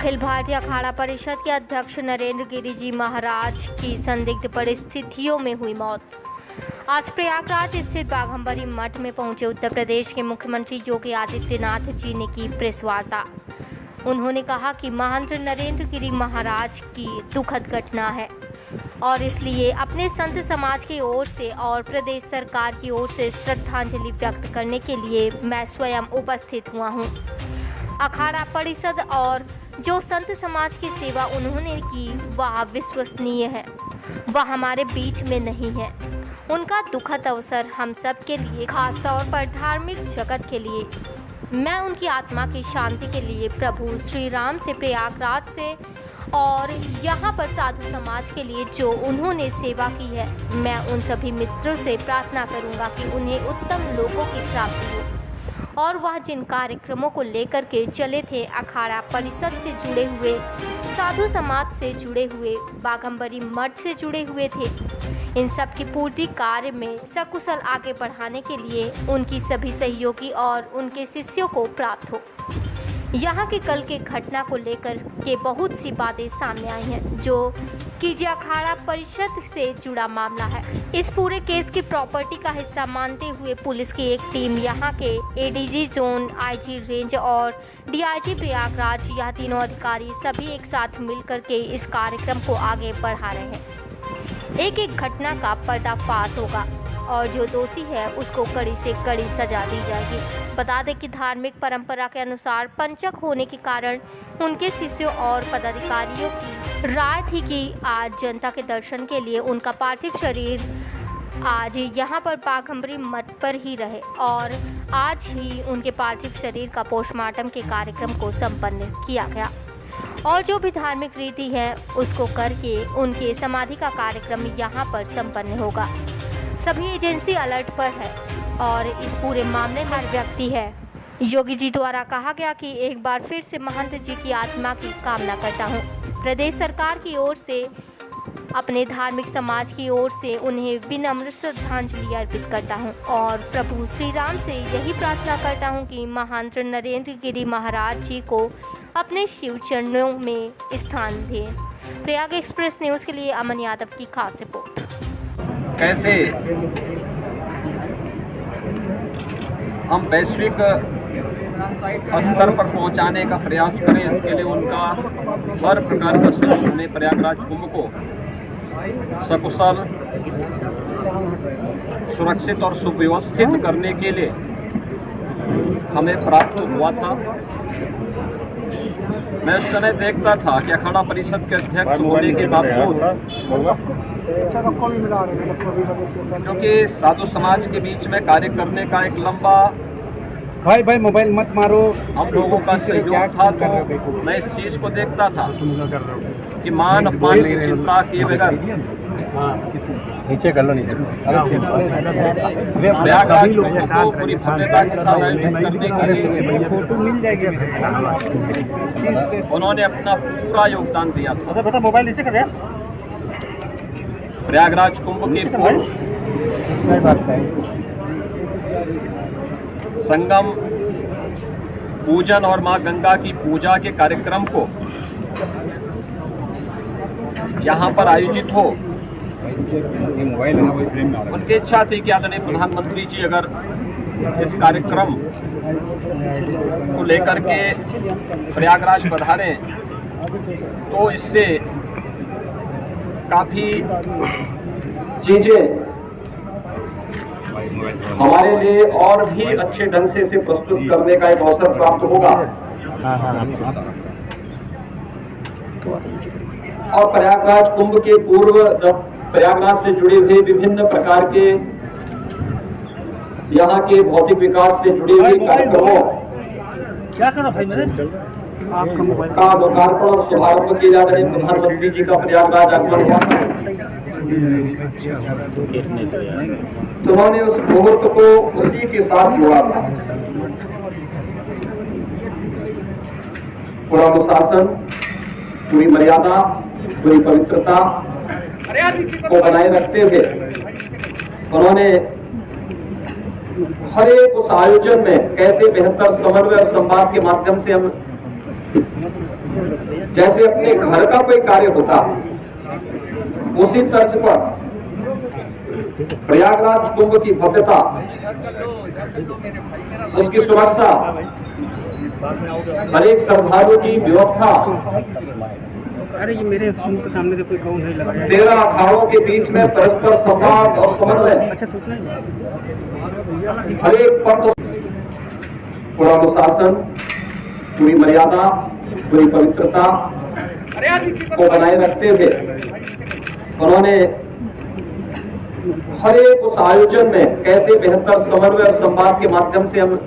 अखिल भारतीय अखाड़ा परिषद के अध्यक्ष नरेंद्र गिरि जी महाराज की संदिग्ध परिस्थितियों में हुई मौत। आज प्रयागराज स्थित बाघंबरी मठ में पहुंचे उत्तर प्रदेश के मुख्यमंत्री योगी आदित्यनाथ जी ने की प्रेस वार्ता। उन्होंने कहा कि महंत नरेंद्र गिरि महाराज की दुखद घटना है और इसलिए अपने संत समाज की ओर से और प्रदेश सरकार की ओर से श्रद्धांजलि व्यक्त करने के लिए मैं स्वयं उपस्थित हुआ हूं। अखाड़ा परिषद और जो संत समाज की सेवा उन्होंने की वह विश्वसनीय है, वह हमारे बीच में नहीं है। उनका दुखद अवसर हम सब के लिए, खासतौर पर धार्मिक जगत के लिए। मैं उनकी आत्मा की शांति के लिए प्रभु श्री राम से, प्रयागराज से और यहाँ पर साधु समाज के लिए जो उन्होंने सेवा की है, मैं उन सभी मित्रों से प्रार्थना करूँगा कि उन्हें उत्तम लोगों की प्राप्ति हो और वह जिन कार्यक्रमों को लेकर के चले थे, अखाड़ा परिषद से जुड़े हुए, साधु समाज से जुड़े हुए, बाघंबरी मठ से जुड़े हुए थे, इन सब की पूर्ति कार्य में सकुशल आगे बढ़ाने के लिए उनकी सभी सहयोगी और उनके शिष्यों को प्राप्त हो। यहाँ के कल के घटना को लेकर के बहुत सी बातें सामने आई हैं जो कि अखाड़ा परिषद से जुड़ा मामला है। इस पूरे केस की प्रॉपर्टी का हिस्सा मानते हुए पुलिस की एक टीम, यहाँ के एडीजी जोन, आईजी रेंज और डीआईजी प्रयागराज, यह तीनों अधिकारी सभी एक साथ मिलकर के इस कार्यक्रम को आगे बढ़ा रहे हैं। एक एक घटना का पर्दाफाश होगा और जो दोषी है उसको कड़ी से कड़ी सजा दी जाएगी। बता दें कि धार्मिक परंपरा के अनुसार पंचक होने के कारण उनके शिष्यों और पदाधिकारियों की राय थी कि आज जनता के दर्शन के लिए उनका पार्थिव शरीर आज यहाँ पर बाघंबरी मठ पर ही रहे और आज ही उनके पार्थिव शरीर का पोस्टमार्टम के कार्यक्रम को संपन्न किया गया और जो भी धार्मिक रीति है उसको करके उनके समाधि का कार्यक्रम यहाँ पर संपन्न होगा। सभी एजेंसी अलर्ट पर है और इस पूरे मामले में व्यक्ति है। योगी जी द्वारा कहा गया कि एक बार फिर से महंत जी की आत्मा की कामना करता हूँ। प्रदेश सरकार की ओर से, अपने धार्मिक समाज की ओर से उन्हें विनम्र श्रद्धांजलि अर्पित करता हूँ और प्रभु श्री राम से यही प्रार्थना करता हूँ कि महंत नरेंद्र गिरि महाराज जी को अपने शिव चरणों में स्थान दें। प्रयाग एक्सप्रेस न्यूज़ के लिए अमन यादव की खास रिपोर्ट। कैसे हम वैश्विक स्तर पर पहुंचाने का प्रयास करें, इसके लिए उनका हर प्रकार का सहयोग हमें प्रयागराज कुंभ को सकुशल, सुरक्षित और सुव्यवस्थित करने के लिए हमें प्राप्त हुआ था। मैं उस समय देखता था कि अखाड़ा परिषद के अध्यक्ष होने के बावजूद, क्योंकि साधु समाज के बीच में कार्य करने का एक लंबा भाई मोबाइल मत मारो, हम लोगों का सहयोग था, तो मैं इस चीज को देखता था कि मान अपमान की चिंता किए बगैर नीचे कर लो, नीचे प्रयागराज को पूरी भव्यता के साथ आयोजित करने के लिए फोटो मिल जाएगी। उन्होंने अपना पूरा योगदान दिया था। बेटा मोबाइल नीचे कर यार। प्रयागराज कुंभ के पूर्व संगम पूजन और मां गंगा की पूजा के कार्यक्रम को यहाँ पर आयोजित हो, उनकी इच्छा थी कि आदरणीय प्रधानमंत्री जी अगर इस कार्यक्रम को लेकर के प्रयागराज पधारें तो इससे काफ़ी चीज़ें हमारे लिए और भी अच्छे ढंग से इसे प्रस्तुत करने का एक अवसर प्राप्त होगा। और प्रयागराज कुंभ के पूर्व जब प्रयागराज से जुड़े हुए विभिन्न प्रकार के यहाँ के भौतिक विकास से जुड़े हुए कार्यक्रमों का लोकार्पण और शुभारंभ किए जा रहे प्रधानमंत्री जी का प्रयागराज आगमन हुआ था, तो उन्होंने उस मुहूर्त को उसी के साथ जोड़ा था। पूरा अनुशासन, पूरी मर्यादा, पूरी पवित्रता को बनाए रखते हुए उन्होंने हर एक उस आयोजन में कैसे बेहतर समन्वय और संवाद के माध्यम से हम जैसे अपने घर का कोई कार्य होता है, उसी तर्ज पर प्रयागराज कुंभ की भव्यता, उसकी सुरक्षा, हर एक श्रद्धालु की व्यवस्था, अरे ये मेरे फोन के सामने से कोई कौन नहीं लगा 13 अखाड़ों के बीच में परस्पर संवाद और समन्वय, अच्छा सोचना है हर एक पंथ, पूरा अनुशासन, पूरी मर्यादा, पूरी पवित्रता को बनाए रखते हुए उन्होंने हर एक उस आयोजन में कैसे बेहतर समन्वय और संवाद के माध्यम से हम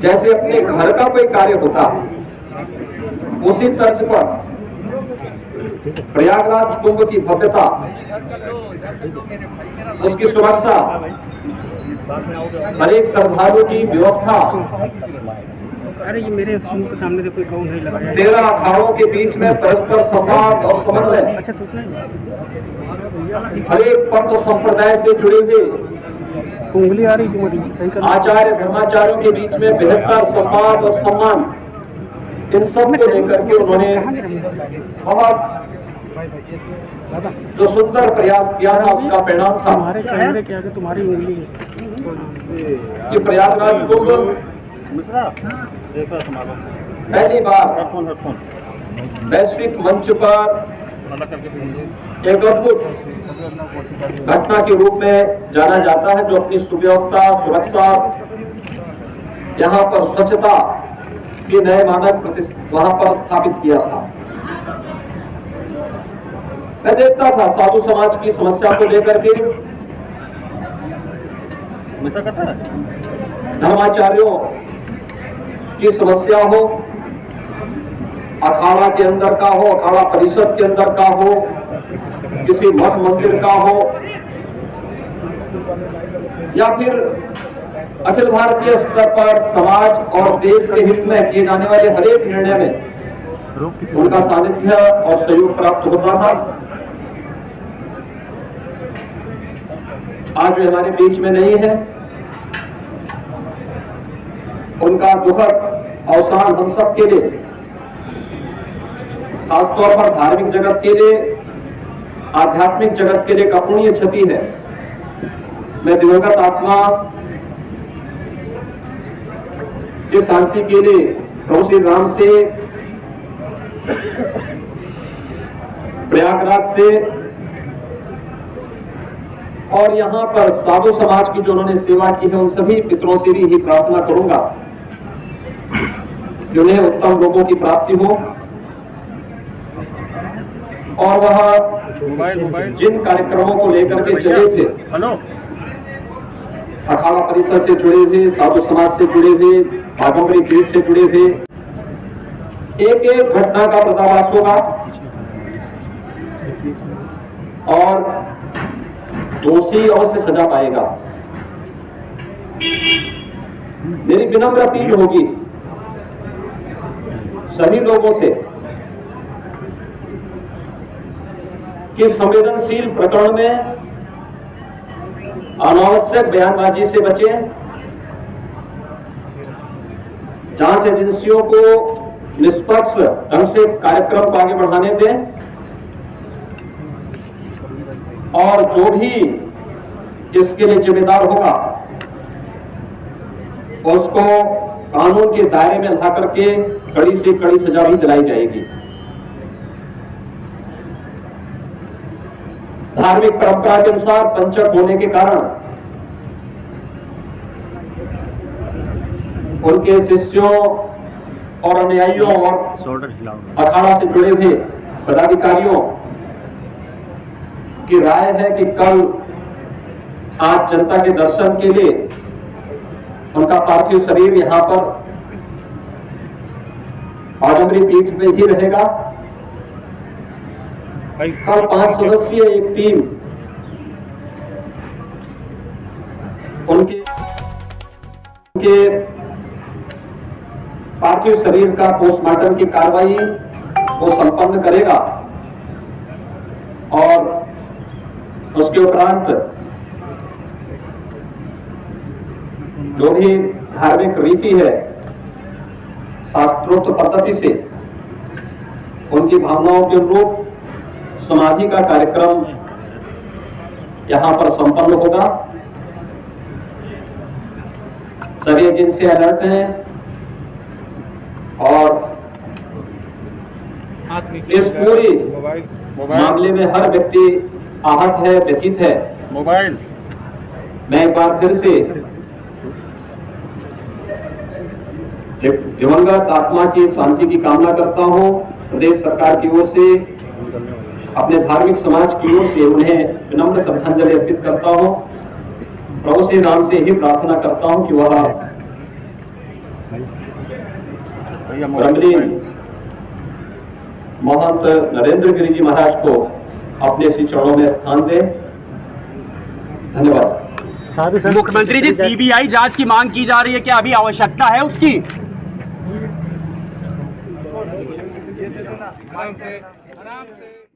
जैसे अपने घर का कोई कार्य होता है, उसी तर्ज पर प्रयागराज कुंभ की भव्यता, उसकी सुरक्षा, हर एक श्रद्धालु की व्यवस्था, अरे ये मेरे फोन के सामने से कोई कौन नहीं लगा 13 अखाड़ों के बीच में परस्पर संवाद और समन्वय, अच्छा सोचना है हर एक पंथ संप्रदाय से जुड़े हुए उंगली आ रही थी मुझे सही कर आचार्य धर्माचार्यों के बीच में बेहतर संवाद और सम्मान, इन सब को लेकर के उन्होंने बहुत जो सुंदर प्रयास किया था, उसका परिणाम था तुम्हारे कैमरे के आगे तुम्हारी उंगली है कि प्रयागराज कुंभ पहली बार वैश्विक मंच पर एक अद्भुत घटना के रूप में जाना जाता है, जो अपनी सुव्यवस्था, सुरक्षा, यहाँ पर स्वच्छता के नए मानक वहां पर स्थापित किया था। मैं देखता था साधु समाज की समस्या को लेकर के धर्माचार्यों की समस्या हो, अखाड़ा के अंदर का हो, अखाड़ा परिषद के अंदर का हो, किसी मठ मंदिर का हो, या फिर अखिल भारतीय स्तर पर समाज और देश के हित में किए जाने वाले हर एक निर्णय में उनका सानिध्य और सहयोग प्राप्त होता था। आज वे हमारे बीच में नहीं है, उनका दुखद अवसान हम सब के लिए, खासतौर पर धार्मिक जगत के लिए, आध्यात्मिक जगत के लिए एक अपूर्णीय क्षति है। मैं दिवंगत आत्मा की शांति के लिए प्रभु श्री राम से, प्रयागराज से और यहाँ पर साधु समाज की जो उन्होंने सेवा की है, उन सभी पितरों से भी ही प्रार्थना करूंगा कि उन्हें उत्तम लोगों की प्राप्ति हो और वह जिन कार्यक्रमों को लेकर के चले थे, अखाड़ा परिषद से जुड़े हुए, साधु समाज से जुड़े हुए, बाघम्बरी पीठ से जुड़े हुए, एक एक घटना का पर्दाफाश होगा और दोषी अवश्य सजा पाएगा। मेरी विनम्र अपील होगी सभी लोगों से कि संवेदनशील प्रकरण में अनावश्यक बयानबाजी से बचें, जांच एजेंसियों को निष्पक्ष ढंग से कार्यक्रम को आगे बढ़ाने दें और जो भी इसके लिए जिम्मेदार होगा उसको कानून के दायरे में ला करके कड़ी से कड़ी सजा भी दिलाई जाएगी। धार्मिक परंपरा के अनुसार पंचक होने के कारण उनके शिष्यों और अनुयायियों और अखाड़ा से जुड़े हुए पदाधिकारियों की राय है कि कल आज जनता के दर्शन के लिए उनका पार्थिव शरीर यहाँ पर बाघम्बरी पीठ में ही रहेगा। कल 5 सदस्यीय एक टीम उनके पार्थिव शरीर का पोस्टमार्टम की कार्रवाई को संपन्न करेगा और उसके उपरांत जो भी धार्मिक रीति है शास्त्रोक्त पद्धति से उनकी भावनाओं के अनुरूप समाधि का कार्यक्रम यहाँ पर संपन्न होगा। सभी एजेंसी अलर्ट हैं और इस पूरी मामले में हर व्यक्ति आहत है, व्यथित है। मोबाइल मैं एक बार फिर से दिवंगत आत्मा की शांति की कामना करता हूं। प्रदेश सरकार की ओर से, अपने धार्मिक समाज की ओर से उन्हें विनम्र श्रद्धांजलि अर्पित करता हूं। प्रभु से नाम से ही प्रार्थना करता हूं कि वह ब्रह्मलीन महंत नरेंद्र गिरि जी महाराज को अपने श्री चरणों में स्थान दे। धन्यवाद। मुख्यमंत्री जी, सीबीआई जांच की मांग की जा रही है, क्या अभी आवश्यकता है उसकी? आराम से